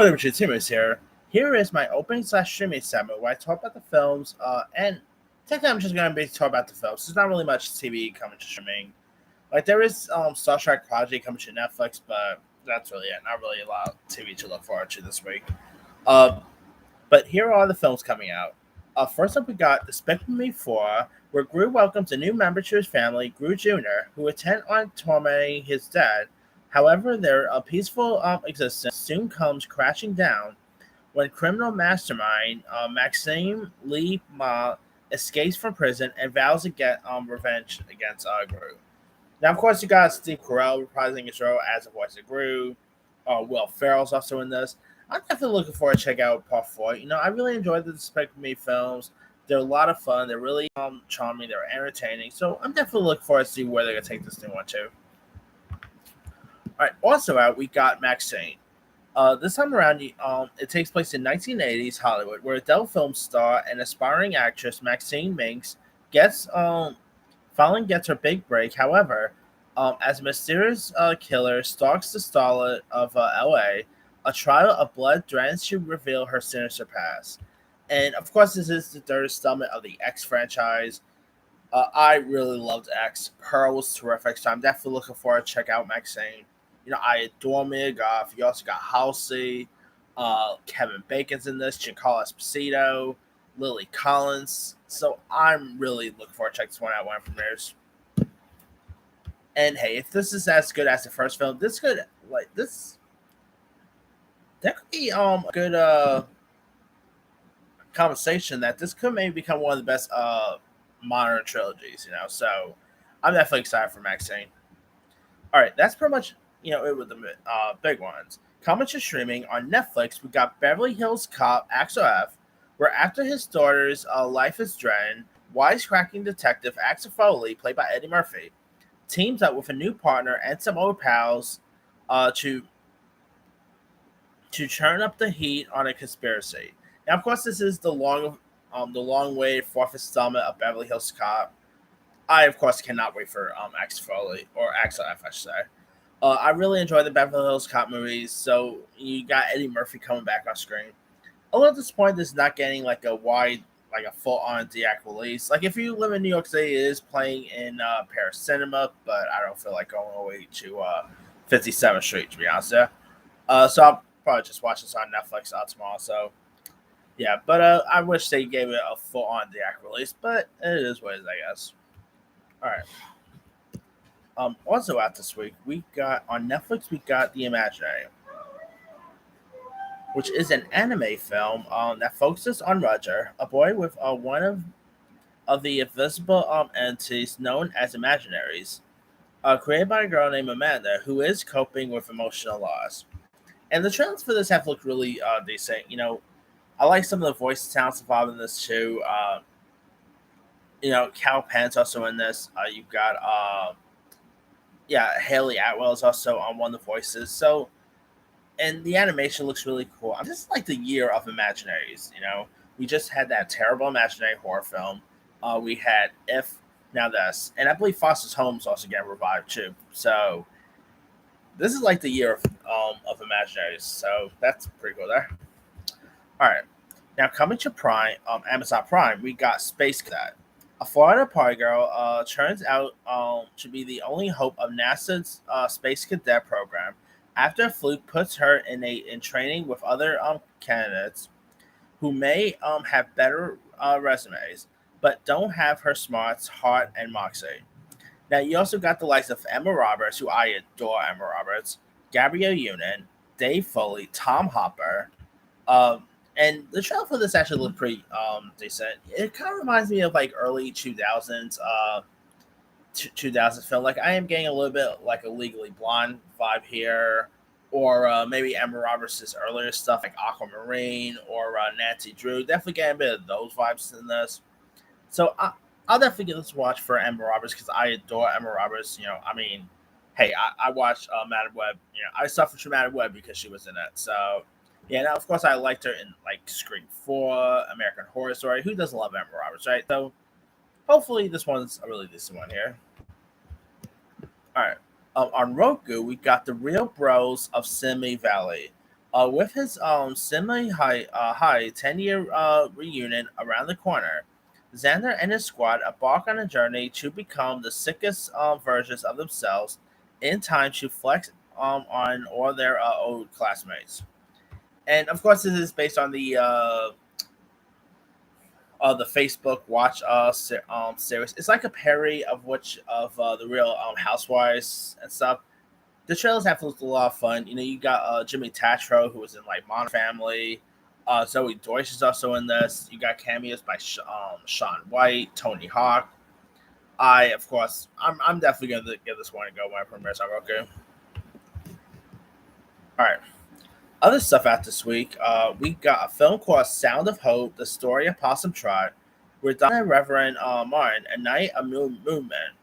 What up, Timmons here. Here is my opening slash streaming segment where I talk about the films, and technically I'm just going to be talking about the films. There's not really much TV coming to streaming. Like, there is Star Trek Prodigy coming to Netflix, but that's really it. Not really a lot of TV to look forward to this week. Uh, but here are the films coming out. First up, we got Despicable Me 4, where Gru welcomes a new member to his family, Gru Jr., who intent on tormenting his dad. However, their peaceful existence soon comes crashing down when criminal mastermind Maxime Lee Ma escapes from prison and vows to get revenge against Gru. Now, of course, you got Steve Carell reprising his role as the voice of Gru. Will Ferrell's also in this. I'm definitely looking forward to check out Part 4. I really enjoyed the Despicable Me films. They're a lot of fun. They're really charming. They're entertaining. So I'm definitely looking forward to see where they're going to take this new one to. All right, also out, we got Maxine. This time around, it takes place in 1980s Hollywood, where adult film star and aspiring actress Maxine Minks gets finally gets her big break. However, as a mysterious killer stalks the starlet of L.A., a trial of blood threatens to reveal her sinister past. And of course, this is the third installment of the X franchise. I really loved X. Pearl was terrific, so I'm definitely looking forward to check out Maxine. I adore Mia Goth. You also got Halsey, Kevin Bacon's in this, Giancarlo Esposito, Lily Collins. So I'm really looking forward to check this one out when it premieres. And hey, if this is as good as the first film, this could like this. There could be a good conversation that this could maybe become one of the best modern trilogies. So I'm definitely excited for Maxine. All right, that's pretty much it with the big ones. Coming to streaming on Netflix, we got Beverly Hills Cop Axel F, where after his daughter's life is threatened, wisecracking detective Axel Foley, played by Eddie Murphy, teams up with a new partner and some old pals to turn up the heat on a conspiracy. Now, of course, this is the long awaited fourth installment of Beverly Hills Cop. I, of course, cannot wait for Axel Foley or Axel F, I should say. I really enjoy the Beverly Hills Cop movies, so you got Eddie Murphy coming back on screen. A little disappointed this is not getting like a full-on theatrical release. Like, if you live in New York City, it is playing in Paris Cinema, but I don't feel like going all the way to 57th Street, to be honest. So I'll probably just watch this on Netflix tomorrow. So yeah, but I wish they gave it a full-on theatrical release, but it is what it is, I guess. All right. Also out this week, we got on Netflix. We got The Imaginary, which is an anime film that focuses on Roger, a boy with one of the invisible entities known as Imaginaries, created by a girl named Amanda, who is coping with emotional loss. And the trailers for this have looked really decent. I like some of the voice talents involved in this too. Cal Penn's also in this. You've got Haley Atwell is also on one of the voices. So, and the animation looks really cool. I'm just like the year of Imaginaries. We just had that terrible imaginary horror film. We had If, now this, and I believe Foster's Home's also getting revived too. So this is like the year of Imaginaries. So that's pretty cool there. All right, now coming to Prime, Amazon Prime, we got Space Cadet. A Florida party girl turns out to be the only hope of NASA's Space Cadet program after a fluke puts her in training with other candidates who may have better resumes, but don't have her smarts, heart, and moxie. Now, you also got the likes of Emma Roberts, who I adore Emma Roberts, Gabrielle Union, Dave Foley, Tom Hopper, and the trailer for this actually looked pretty decent. It kind of reminds me of like early 2000s 2000s film. Like, I am getting a little bit like a Legally Blonde vibe here, or maybe Emma Roberts' earlier stuff like Aquamarine or Nancy Drew. Definitely getting a bit of those vibes in this. So I'll definitely give this a watch for Emma Roberts because I adore Emma Roberts. I mean, hey, I watched Madam Web. I suffered from Madam Web because she was in it. So yeah, now of course I liked her in like Scream 4, American Horror Story. Who doesn't love Emma Roberts, right? So hopefully this one's a really decent one here. All right. On Roku, we got The Real Bros of Simi Valley. With his semi-high 10-year reunion around the corner, Xander and his squad embark on a journey to become the sickest versions of themselves in time to flex on all their old classmates. And of course, this is based on the Facebook Watch series. It's like a parody of which of the real Housewives and stuff. The trailers have looked a lot of fun. You know, you got Jimmy Tatro, who was in like Modern Family. Zoe Deutsch is also in this. You got cameos by Sean White, Tony Hawk. Of course, I'm definitely gonna give this one a go when it premieres on Roku. All right. Other stuff out this week, we got a film called Sound of Hope, the story of Possum Trot, where Donna and Reverend Martin ignite a movement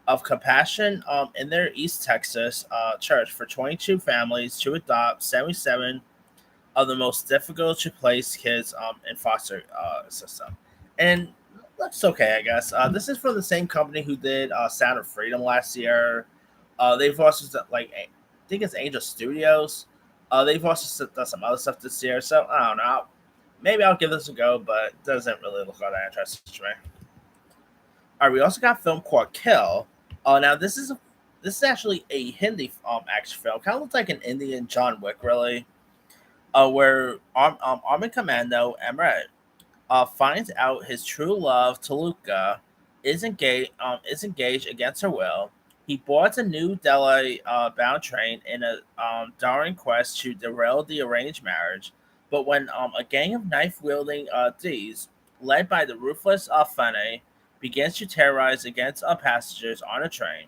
of compassion in their East Texas church for 22 families to adopt 77 of the most difficult to place kids in foster system. And that's okay, I guess. This is from the same company who did Sound of Freedom last year. They've also done, I think it's Angel Studios. They've also done some other stuff this year. So I don't know. Maybe I'll give this a go, but it doesn't really look all that interesting to me. All right, we also got a film called Kill. Now this is actually a Hindi action film. Kind of looks like an Indian John Wick, really. Where Army Commando Emret finds out his true love, Taluka, is engaged against her will. He boards a new Delhi bound train in a daring quest to derail the arranged marriage. But when a gang of knife wielding D's, led by the ruthless Fane, begins to terrorize against passengers on a train,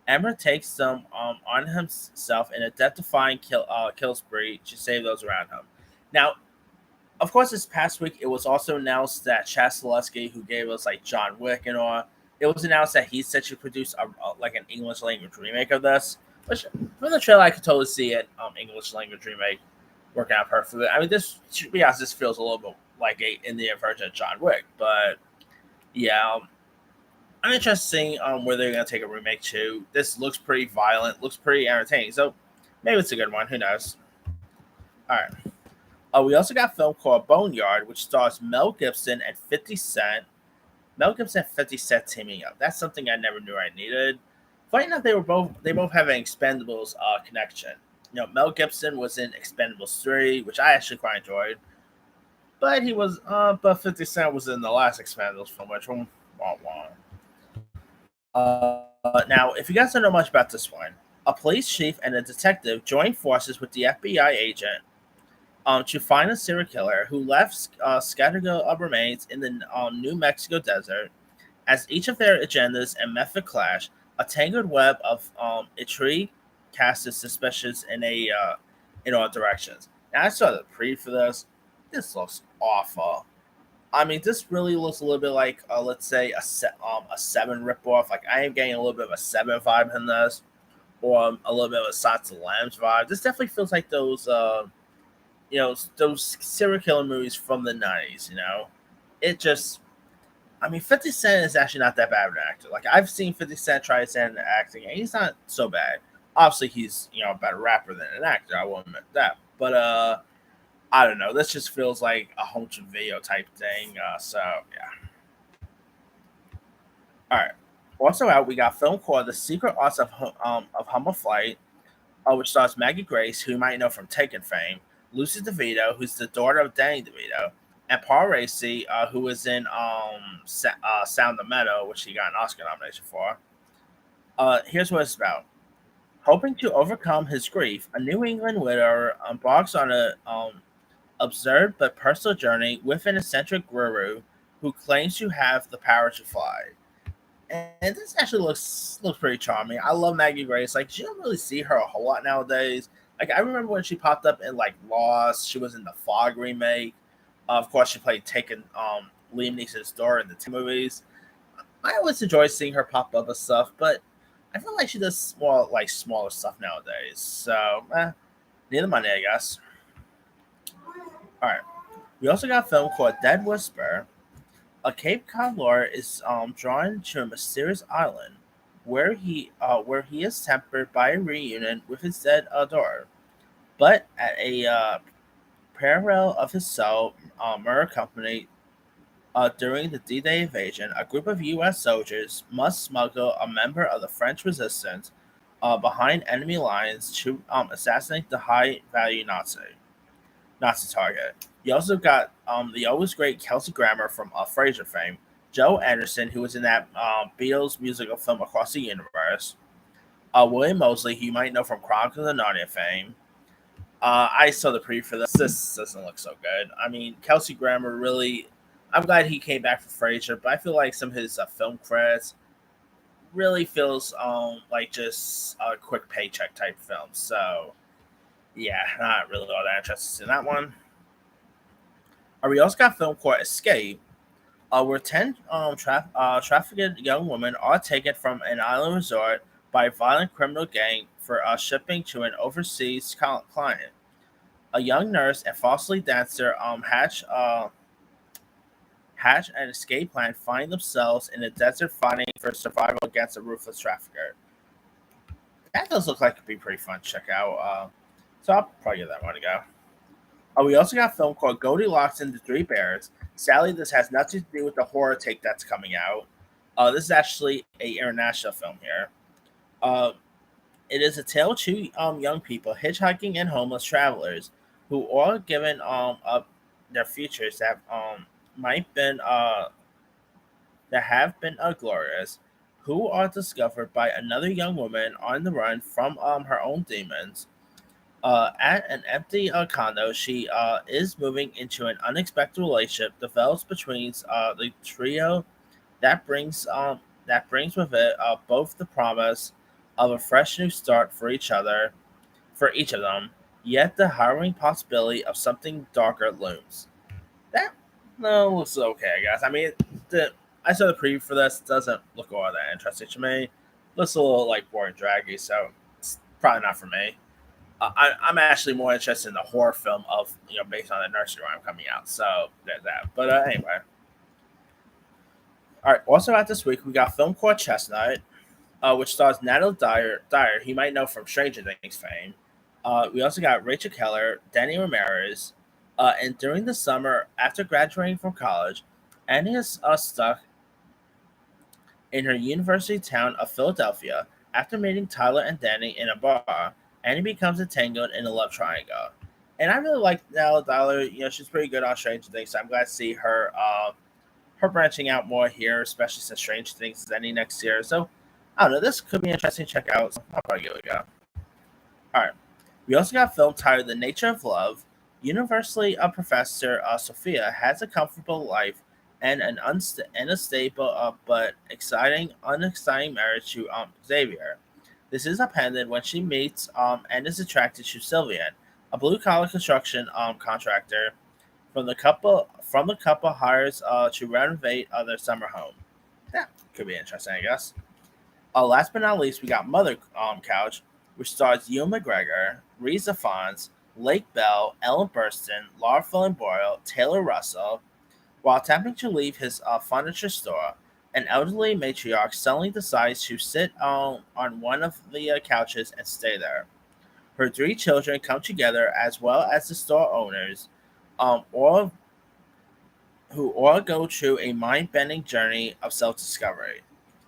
Emmer takes them on himself in a death-defying kill spree to save those around him. Now, of course, this past week it was also announced that Chad Stahelski, who gave us like John Wick and all, it was announced that he's set to produce like an English language remake of this. Which from the trailer, I could totally see it English language remake working out perfectly. I mean, this to be honest, this feels a little bit like a Indian version of John Wick, but yeah, I'm interested in seeing where they're gonna take a remake to. This looks pretty violent, looks pretty entertaining, so maybe it's a good one. Who knows? All right. We also got a film called Boneyard, which stars Mel Gibson and 50 Cent. Mel Gibson and 50 Cent teaming up. That's something I never knew I needed. Funny enough, they both have an Expendables connection. You know, Mel Gibson was in Expendables 3, which I actually quite enjoyed. But 50 Cent was in the last Expendables film, which one wah, wah. Now, if you guys don't know much about this one, a police chief and a detective join forces with the FBI agent to find a serial killer who left scattered remains in the New Mexico desert. As each of their agendas and method clash, a tangled web of intrigue casts suspicions in all directions. Now, I saw the pre for this. This looks awful. I mean, this really looks a little bit like, let's say, a seven ripoff. Like, I am getting a little bit of a seven vibe in this, or a little bit of a Silence of the Lambs vibe. This definitely feels like those serial killer movies from the 90s. It just, I mean, 50 Cent is actually not that bad of an actor. Like, I've seen 50 Cent try to stand in acting, and he's not so bad. Obviously, he's a better rapper than an actor. I won't admit that, but I don't know. This just feels like a home to video type thing. So yeah. All right. Also out, we got a film called The Secret Arts of Humble Flight, which stars Maggie Grace, who you might know from Taken fame, Lucy DeVito, who's the daughter of Danny DeVito, and Paul Raci, who was in Sound of Meadow, which he got an Oscar nomination for. Here's what it's about. Hoping to overcome his grief, a New England widower embarks on a absurd but personal journey with an eccentric guru who claims to have the power to fly. And this actually looks pretty charming. I love Maggie Grace. Like, you don't really see her a whole lot nowadays. Like, I remember when she popped up in like Lost. She was in the Fog remake. Of course, she played Taken Liam Neeson's daughter in the two movies. I always enjoy seeing her pop up and stuff, but I feel like she does more like smaller stuff nowadays. So, neither money, I guess. All right. We also got a film called Dead Whisper. A Cape Cod lawyer is drawn to a mysterious island where he is tempered by a reunion with his dead daughter. But at a parallel of his cell murder company during the D-Day invasion, a group of U.S. soldiers must smuggle a member of the French resistance behind enemy lines to assassinate the high-value Nazi target. You also got the always great Kelsey Grammer from Frasier fame, Joe Anderson, who was in that Beatles musical film Across the Universe, William Mosley, who you might know from Chronicles of Narnia fame. I saw the preview for this. This doesn't look so good. I mean, Kelsey Grammer really. I'm glad he came back for Frasier, but I feel like some of his film credits really feels like just a quick paycheck type film. So yeah, not really all that interested in that one. We also got a film called Escape, where 10 trafficked young women are taken from an island resort by a violent criminal gang for shipping to an overseas client. A young nurse and falsely dancer hatch an escape plan, find themselves in the desert fighting for survival against a ruthless trafficker. That does look like it'd be pretty fun to check out. So I'll probably give that one a go. We also got a film called Goldilocks and the Three Bears. Sadly, this has nothing to do with the horror take that's coming out. This is actually a international film here. Uh, it is a tale of two young people hitchhiking and homeless travelers who all given up their futures might been that have been glorious, who are discovered by another young woman on the run from her own demons. At an empty condo, she is moving into an unexpected relationship develops between the trio that brings with it both the promise of a fresh new start for each of them, yet the harrowing possibility of something darker looms. That no looks okay, I guess. I mean, the I saw the preview for this. Doesn't look all that interesting to me. Looks a little like boring, draggy, so it's probably not for me. I'm actually more interested in the horror film of based on the nursery rhyme coming out. So there's that. But anyway, all right. Also out this week we got a film called Chestnut, which stars Natalie Dyer. You might know from Stranger Things fame. We also got Rachel Keller, Danny Ramirez, and during the summer after graduating from college, Annie is stuck in her university town of Philadelphia. After meeting Tyler and Danny in a bar, Annie becomes entangled in a love triangle. And I really like Natalie Dyer. She's pretty good on Stranger Things. So I'm glad to see her branching out more here, especially since Stranger Things is ending next year. So I don't know. This could be interesting to check out. So I'll probably give it a go. All right. We also got a film titled The Nature of Love. Universally, a professor, Sophia, has a comfortable life and and a stable but unexciting marriage to Xavier. This is appended when she meets and is attracted to Sylvian, a blue collar construction contractor from the couple hires to renovate their summer home. That could be interesting, I guess. Last but not least, we got Mother Couch, which stars Ewan McGregor, Reese Ifans, Lake Bell, Ellen Burstyn, Laura Flynn Boyle, Taylor Russell. While attempting to leave his furniture store, an elderly matriarch suddenly decides to sit on one of the couches and stay there. Her three children come together, as well as the store owners, all who all go through a mind-bending journey of self-discovery.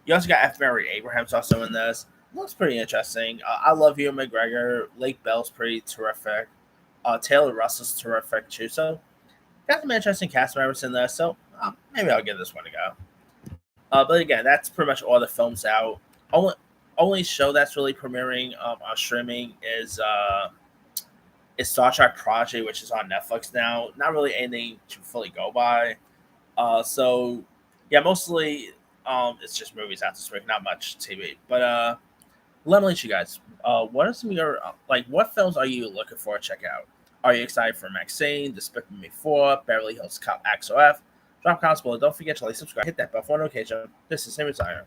You also got F. Mary Abraham's also in this. Looks pretty interesting. I love you, McGregor. Lake Bell's pretty terrific. Taylor Russell's terrific too. So got some interesting cast members in there. So maybe I'll give this one a go. But again, that's pretty much all the films out. Only show that's really premiering on streaming is Star Trek Project, which is on Netflix now. Not really anything to fully go by. So yeah, mostly it's just movies out this week, not much TV. But let me let you guys. What are some of your what films are you looking for to check out? Are you excited for Maxine, Despicable Me 4, Beverly Hills Cop XOF? Drop comments below. Don't forget to like, subscribe, hit that bell for notification. This is Sammy Sire.